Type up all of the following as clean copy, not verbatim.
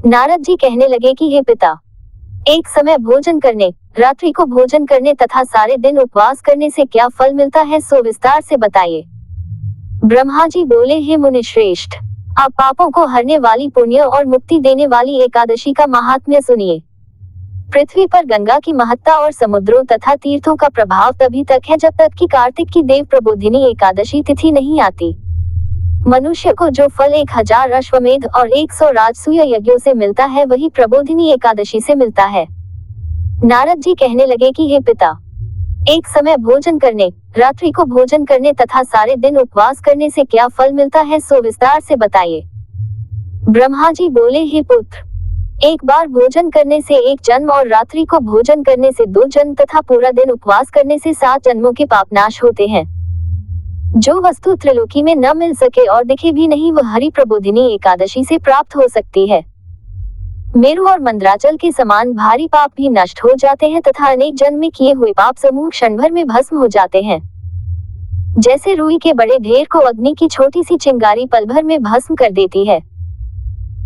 नारद जी कहने लगे कि हे पिता, एक समय भोजन करने, रात्रि को भोजन करने तथा सारे दिन उपवास करने से क्या फल मिलता है, सो विस्तार से बताइए। ब्रह्मा जी बोले, हे मुनि श्रेष्ठ, आप पापों को हरने वाली पुण्य और मुक्ति देने वाली एकादशी का महात्म्य सुनिए। पृथ्वी पर गंगा की महत्ता और समुद्रों तथा तीर्थों का प्रभाव तभी तक है जब तक कि कार्तिक की देव प्रबोधिनी एकादशी तिथि नहीं आती। मनुष्य को जो फल 1000 अश्वमेध और 100 राजसूय यज्ञों से मिलता है, वही प्रबोधिनी एकादशी से मिलता है। नारद जी कहने लगे कि हे पिता, एक समय भोजन करने, रात्रि को भोजन करने तथा सारे दिन उपवास करने से क्या फल मिलता है, सो विस्तार से बताइए। ब्रह्मा जी बोले, हे पुत्र, एक बार भोजन करने से 1 जन्म और रात्रि को भोजन करने से 2 जन्म तथा पूरा दिन उपवास करने से 7 जन्मों के पाप नाश होते हैं। जो वस्तु त्रिलोकी में न मिल सके और दिखे भी नहीं, वह हरि प्रबोधिनी एकादशी से प्राप्त हो सकती है। मेरु और मंदराचल के समान भारी पाप भी नष्ट हो जाते हैं तथा अनेक जन्म में किए हुए पाप समूह क्षण भर में भस्म हो जाते हैं। जैसे रुई के बड़े ढेर को अग्नि की छोटी सी चिंगारी पल भर में भस्म कर देती है।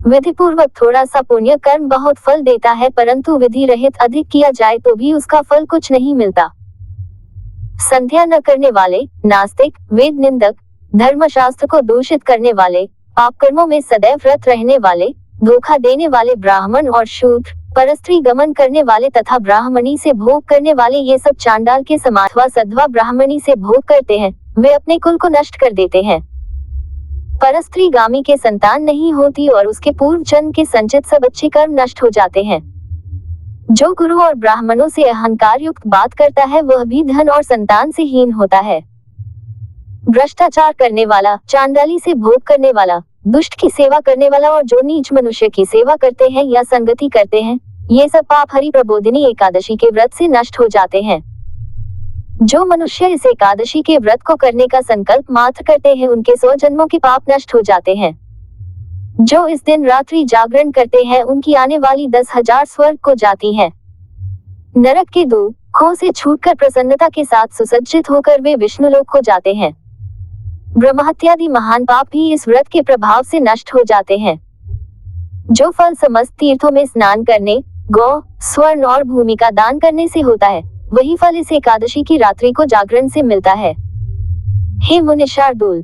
विधि पूर्वक थोड़ा सा पुण्य कर्म बहुत फल देता है, परंतु विधि रहित अधिक किया जाए तो भी उसका फल कुछ नहीं मिलता। संध्या न करने वाले, नास्तिक, वेद निंदक, धर्मशास्त्र को दूषित करने वाले, पाप कर्मों में सदैव रत रहने वाले, धोखा देने वाले ब्राह्मण और शूद्र, परस्त्री गमन करने वाले तथा ब्राह्मणी से भोग करने वाले, ये सब चांडाल के समान अथवा सद्वा ब्राह्मणी से भोग करते हैं, वे अपने कुल को नष्ट कर देते हैं। परस्त्री गामी के संतान नहीं होती और उसके पूर्व जन्म के संचित सब अच्छे कर्म नष्ट हो जाते हैं। जो गुरु और ब्राह्मणों से अहंकार युक्त बात करता है, वह भी धन और संतान से हीन होता है। भ्रष्टाचार करने वाला, चांडाली से भोग करने वाला, दुष्ट की सेवा करने वाला और जो नीच मनुष्य की सेवा करते हैं या संगति करते हैं, ये सब पाप हरि प्रबोधिनी एकादशी के व्रत से नष्ट हो जाते हैं। जो मनुष्य इस एकादशी के व्रत को करने का संकल्प मात्र करते हैं, उनके 100 जन्मों के पाप नष्ट हो जाते हैं। जो इस दिन रात्रि जागरण करते हैं, उनकी आने वाली 10,000 स्वर्ग को जाती हैं। नरक के दुखों से छूटकर प्रसन्नता के साथ सुसज्जित होकर वे विष्णुलोक को जाते हैं। ब्रह्महत्यादि महान पाप भी इस व्रत के प्रभाव से नष्ट हो जाते हैं। जो फल समस्त तीर्थों में स्नान करने, गौ, स्वर्ण और भूमि का दान करने से होता है, वही फल इस एकादशी की रात्रि को जागरण से मिलता है। हे मुनि शार्दूल,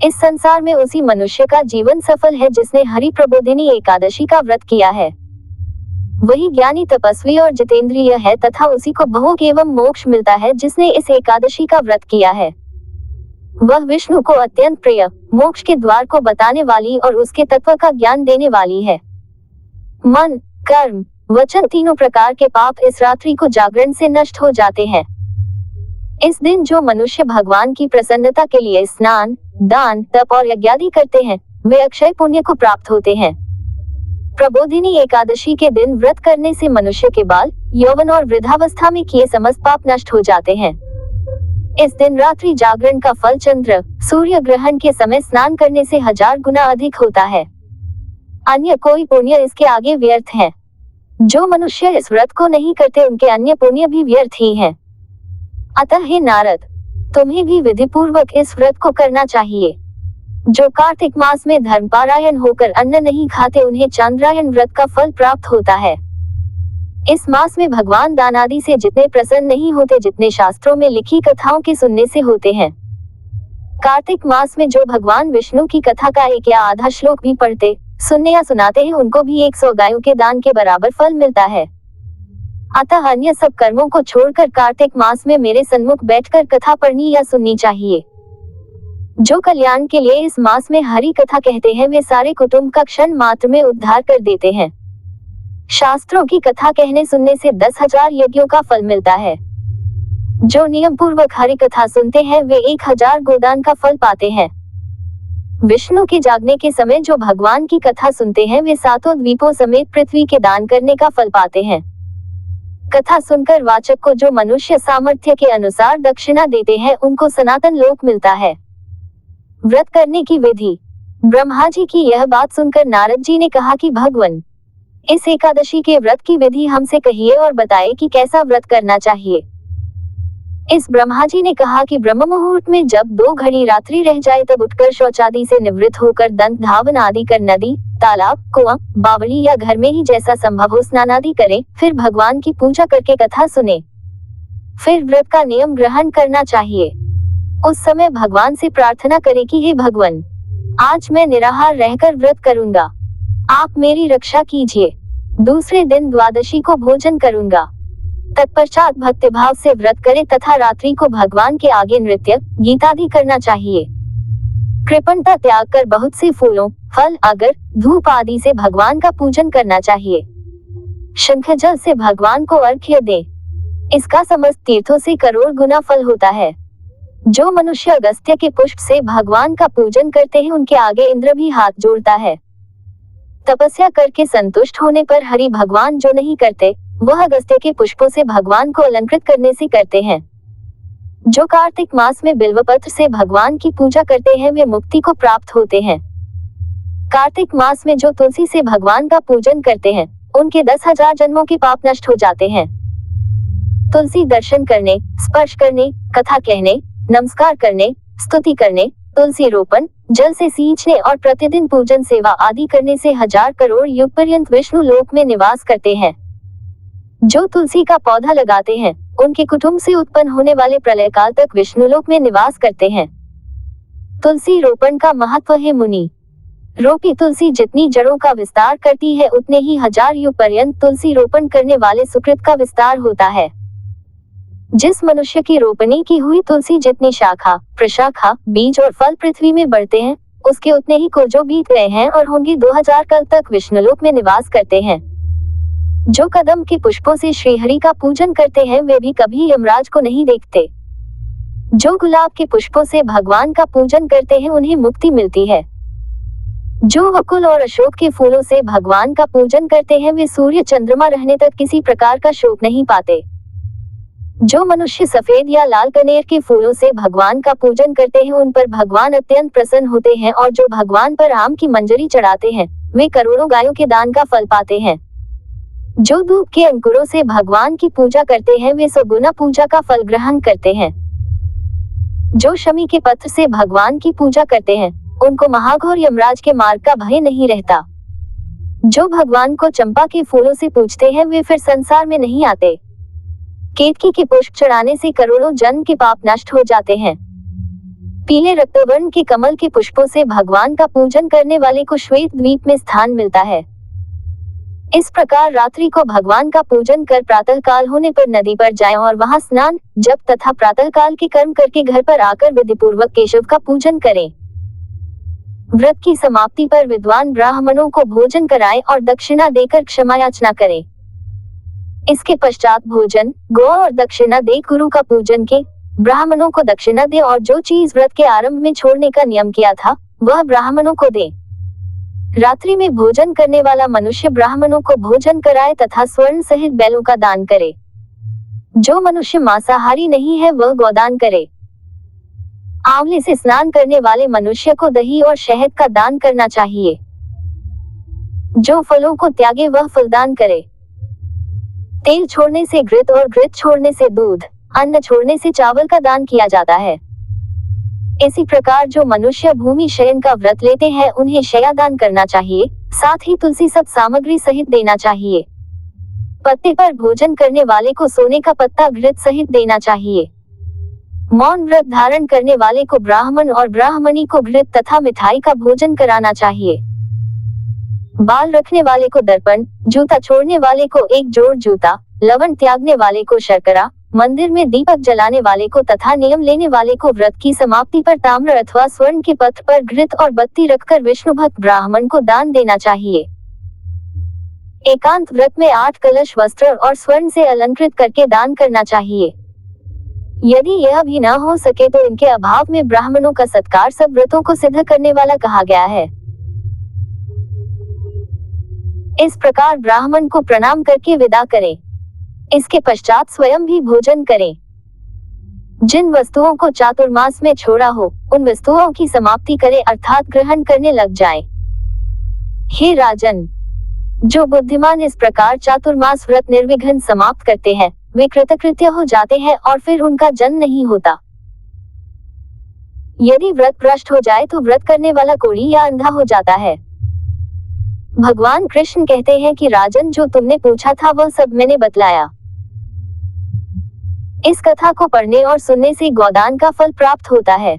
इस संसार में उसी मनुष्य का जीवन सफल है जिसने हरि प्रबोधिनी एकादशी का व्रत किया है। वही ज्ञानी, तपस्वी और जितेंद्रिय है तथा उसी को भोग एवं मोक्ष मिलता है जिसने इस एकादशी का व्रत किया है। वह विष्णु को अत्यंत प्रिय, मोक्ष के द्वार को बताने वाली और उसके तत्व का ज्ञान देने वाली है। मन, कर्म, वचन, तीनों प्रकार के पाप इस रात्रि को जागरण से नष्ट हो जाते हैं। इस दिन जो मनुष्य भगवान की प्रसन्नता के लिए स्नान, दान, तप और यज्ञादि करते हैं, वे अक्षय पुण्य को प्राप्त होते हैं। प्रबोधिनी एकादशी के दिन व्रत करने से मनुष्य के बाल, यौवन और वृद्धावस्था में किए समस्त पाप नष्ट हो जाते हैं। इस दिन रात्रि जागरण का फल चंद्र, सूर्य ग्रहण के समय स्नान करने से 1000 गुना अधिक होता है। अन्य कोई पुण्य इसके आगे व्यर्थ है। जो मनुष्य इस व्रत को नहीं करते, उनके अन्य पुण्य भी व्यर्थ ही हैं। अतः हे नारद, तुम्हें भी विधि पूर्वक इस व्रत को करना चाहिए। जो कार्तिक मास में धर्मपारायण होकर अन्न नहीं खाते, उन्हें चांद्रायण व्रत का फल प्राप्त होता है। इस मास में भगवान दान आदि से जितने प्रसन्न नहीं होते, जितने शास्त्रों में लिखी कथाओं के सुनने से होते हैं। कार्तिक मास में जो भगवान विष्णु की कथा का 1 या आधा श्लोक भी पढ़ते, सुनने या सुनाते हैं, उनको भी 100 गायों के दान के बराबर फल मिलता है। अतः अन्य सब कर्मों को छोड़कर कार्तिक मास में मेरे सन्मुख बैठकर कथा पढ़नी या सुननी चाहिए। जो कल्याण के लिए इस मास में हरि कथा कहते हैं, वे सारे कुटुंब का क्षण मात्र में उद्धार कर देते हैं। शास्त्रों की कथा कहने सुनने से 10,000 यज्ञों का फल मिलता है। जो नियम पूर्वक हरि कथा सुनते हैं, वे 1000 गोदान का फल पाते हैं। विष्णु के जागने के समय जो भगवान की कथा सुनते हैं, वे 7 द्वीपों समेत पृथ्वी के दान करने का फल पाते हैं। कथा सुनकर वाचक को जो मनुष्य सामर्थ्य के अनुसार दक्षिणा देते हैं, उनको सनातन लोक मिलता है। व्रत करने की विधि। ब्रह्मा जी की यह बात सुनकर नारद जी ने कहा कि भगवान, इस एकादशी के व्रत की विधि हमसे कहिए और बताइए कि कैसा व्रत करना चाहिए। इस ब्रह्मा जी ने कहा कि ब्रह्म मुहूर्त में जब 2 घड़ी रात्रि रह जाए तब उठकर शौचादि से निवृत्त होकर दंत धावन आदि कर नदी, तालाब, कुआं, बावड़ी या घर में ही जैसा संभव हो स्नान आदि करे, फिर भगवान की पूजा करके कथा सुने, फिर व्रत का नियम ग्रहण करना चाहिए। उस समय भगवान से प्रार्थना करे कि हे भगवान, आज मैं निराहार रहकर व्रत करूंगा, आप मेरी रक्षा कीजिए। दूसरे दिन द्वादशी को भोजन करूंगा। तत्पश्चात भक्तिभाव से व्रत करे तथा रात्रि को भगवान के आगे नृत्य, गीतादि करना चाहिए। कृपणता त्याग कर बहुत से फूलों, फल, अगर, धूप आदि से भगवान का पूजन करना चाहिए। शंख जल से भगवान को अर्घ्य दे, इसका समस्त तीर्थों से करोड़ गुना फल होता है। जो मनुष्य अगस्त्य के पुष्प से भगवान का पूजन करते हैं उनके आगे इंद्र भी हाथ जोड़ता है। तपस्या करके संतुष्ट होने पर हरि भगवान जो नहीं करते, वह अगस्त्य के पुष्पों से भगवान को अलंकृत करने से करते हैं। जो कार्तिक मास में बिल्वपत्र से भगवान की पूजा करते हैं वे मुक्ति को प्राप्त होते हैं। कार्तिक मास में जो तुलसी से भगवान का पूजन करते हैं उनके 10,000 जन्मों के पाप नष्ट हो जाते हैं। तुलसी दर्शन करने, स्पर्श करने, कथा कहने, नमस्कार करने, स्तुति करने, तुलसी रोपण, जल से सींचने और प्रतिदिन पूजन सेवा आदि करने से 1000 करोड़ युग पर्यंत विष्णु लोक में निवास करते हैं। जो तुलसी का पौधा लगाते हैं उनके कुटुंब से उत्पन्न होने वाले प्रलय काल तक विष्णु लोक में निवास करते हैं। तुलसी रोपण का महत्व है मुनि। रोपी तुलसी जितनी जड़ों का विस्तार करती है उतने ही 1000 युग पर्यंत तुलसी रोपण करने वाले सुकृत का विस्तार होता है। जिस मनुष्य की रोपणी की हुई तुलसी जितनी शाखा, प्रशाखा, बीज और फल पृथ्वी में बढ़ते हैं उसके उतने ही कोजो बीत गए हैं और होंगे 2000 कल तक विष्णुलोक में निवास करते हैं। जो कदम के पुष्पों से श्रीहरि का पूजन करते हैं वे भी कभी यमराज को नहीं देखते। जो गुलाब के पुष्पों से भगवान का पूजन करते हैं उन्हें मुक्ति मिलती है। जो वकुल और अशोक के फूलों से भगवान का पूजन करते हैं वे सूर्य चंद्रमा रहने तक किसी प्रकार का शोक नहीं पाते। जो मनुष्य सफेद या लाल कनेर के फूलों से भगवान का पूजन करते हैं उन पर भगवान अत्यंत प्रसन्न होते हैं और जो भगवान पर आम की मंजरी चढ़ाते हैं वे करोड़ों गायों के दान का फल पाते हैं। जो धूप के अंकुरों से भगवान की पूजा करते हैं वे 100 गुना पूजा का फल ग्रहण करते हैं। जो शमी के पत्र से भगवान की पूजा करते हैं उनको महाघोर यमराज के मार्ग का भय नहीं रहता। जो भगवान को चंपा के फूलों से पूजते हैं वे फिर संसार में नहीं आते। केतकी के पुष्प चढ़ाने से करोड़ों जन्म के पाप नष्ट हो जाते हैं। पीले रक्तवर्ण के कमल के पुष्पों से भगवान का पूजन करने वाले को श्वेत द्वीप में स्थान मिलता है। इस प्रकार रात्रि को भगवान का पूजन कर प्रातः काल होने पर नदी पर जाएं और वहां स्नान, जप तथा प्रातः काल के कर्म करके घर पर आकर विधि पूर्वक केशव का पूजन करें। व्रत की समाप्ति पर विद्वान ब्राह्मणों को भोजन कराएं और दक्षिणा देकर क्षमा याचना करें। इसके पश्चात भोजन, गौ और दक्षिणा दे गुरु का पूजन के, ब्राह्मणों को दक्षिणा दे और जो चीज व्रत के आरंभ में छोड़ने का नियम किया था वह ब्राह्मणों को दे। रात्रि में भोजन करने वाला मनुष्य ब्राह्मणों को भोजन कराए तथा स्वर्ण सहित बैलों का दान करे। जो मनुष्य मांसाहारी नहीं है वह गौदान करे। आंवले से स्नान करने वाले मनुष्य को दही और शहद का दान करना चाहिए। जो फलों को त्यागे वह फलदान करे। तेल छोड़ने से घृत और घृत छोड़ने से दूध, अन्न छोड़ने से चावल का दान किया जाता है। इसी प्रकार जो मनुष्य भूमि शयन का व्रत लेते हैं उन्हें शयादान करना चाहिए, साथ ही तुलसी सब सामग्री सहित देना चाहिए। पत्ते पर भोजन करने वाले को सोने का पत्ता घृत सहित देना चाहिए। मौन व्रत धारण करने वाले को ब्राह्मण और ब्राह्मणी को घृत तथा मिठाई का भोजन कराना चाहिए। बाल रखने वाले को दर्पण, जूता छोड़ने वाले को एक जोड़ जूता, लवण त्यागने वाले को शर्करा, मंदिर में दीपक जलाने वाले को तथा नियम लेने वाले को व्रत की समाप्ति पर ताम्र अथवा स्वर्ण के पत्र पर घृत और बत्ती रखकर विष्णु भक्त ब्राह्मण को दान देना चाहिए। एकांत व्रत में 8 कलश वस्त्र और स्वर्ण से अलंकृत करके दान करना चाहिए। यदि यह भी न हो सके तो इनके अभाव में ब्राह्मणों का सत्कार सब व्रतों को सिद्ध करने वाला कहा गया है। इस प्रकार ब्राह्मण को प्रणाम करके विदा करें। इसके पश्चात स्वयं भी भोजन करें। जिन वस्तुओं को चातुर्मास में छोड़ा हो उन वस्तुओं की समाप्ति करें अर्थात ग्रहण करने लग जाएं। हे राजन, जो बुद्धिमान इस प्रकार चातुर्मास व्रत निर्विघ्न समाप्त करते हैं वे कृतकृत्य हो जाते हैं और फिर उनका जन्म नहीं होता। यदि व्रत भ्रष्ट हो जाए तो व्रत करने वाला कोढ़ी या अंधा हो जाता है। भगवान कृष्ण कहते हैं कि राजन, जो तुमने पूछा था वह सब मैंने बतलाया। इस कथा को पढ़ने और सुनने से गोदान का फल प्राप्त होता है।